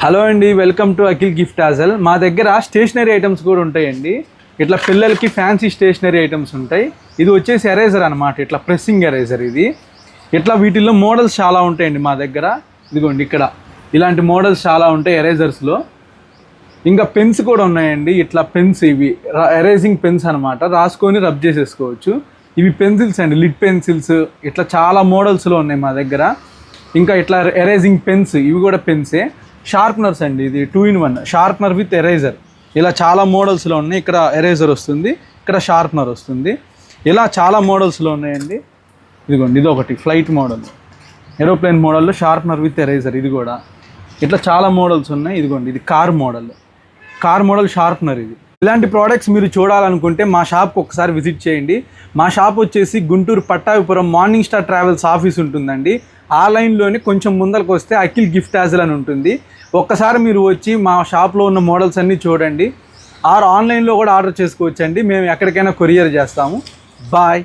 Hello అండి, welcome to Akhil gift hassle. మా దగ్గర స్టేషనరీ ఐటమ్స్ కూడా ఉంటాయండి. ఇట్లా పిల్లలకి ఫ్యాన్సీ స్టేషనరీ ఐటమ్స్ ఉంటాయి. ఇది వచ్చేసి ఎరేజర్ అనమాట, ఇట్లా ప్రెస్సింగ్ ఎరేజర్. ఇది ఇట్లా వీటిల్లో మోడల్స్ చాలా ఉంటాయండి మా దగ్గర. ఇదిగోండి, ఇక్కడ ఇలాంటి మోడల్స్ చాలా ఉంటాయి ఎరేజర్స్లో. ఇంకా పెన్స్ కూడా ఉన్నాయండి. ఇట్లా పెన్స్, ఇవి ఎరేజింగ్ పెన్స్ అనమాట, రాసుకొని రబ్ చేసేసుకోవచ్చు. ఇవి పెన్సిల్స్ అండి, లిడ్ పెన్సిల్స్. ఇట్లా చాలా మోడల్స్లో ఉన్నాయి మా దగ్గర. ఇంకా ఇట్లా ఎరేజింగ్ పెన్స్, ఇవి కూడా పెన్సే. షార్ప్నర్స్ అండి, ఇది 2-in-1 షార్ప్నర్ విత్ ఎరేజర్. ఇలా చాలా మోడల్స్లో ఉన్నాయి. ఇక్కడ ఎరేజర్ వస్తుంది, ఇక్కడ షార్ప్నర్ వస్తుంది. ఇలా చాలా మోడల్స్లో ఉన్నాయండి. ఇదిగోండి, ఇది ఒకటి ఫ్లైట్ మోడల్, ఏరోప్లేన్ మోడల్లో షార్ప్నర్ విత్ ఎరేజర్. ఇది కూడా ఇట్లా చాలా మోడల్స్ ఉన్నాయి. ఇదిగోండి, ఇది కార్ మోడల్ షార్ప్నర్. ఇది ఇలాంటి ప్రోడక్ట్స్ మీరు చూడాలనుకుంటే మా షాప్కి ఒకసారి విజిట్ చేయండి. మా షాప్ వచ్చేసి Guntur Pattabhipuram morning star travels office ఉంటుందండి. ఆ లైన్లోనే కొంచెం ముందరకు వస్తే అఖిల్ గిఫ్ట్ హాజల్ అని ఉంటుంది. ఒక్కసారి మీరు వచ్చి మా షాప్లో ఉన్న మోడల్స్ అన్నీ చూడండి. ఆన్లైన్లో కూడా ఆర్డర్ చేసుకోవచ్చండి. మేము ఎక్కడికైనా కొరియర్ చేస్తాము. బాయ్.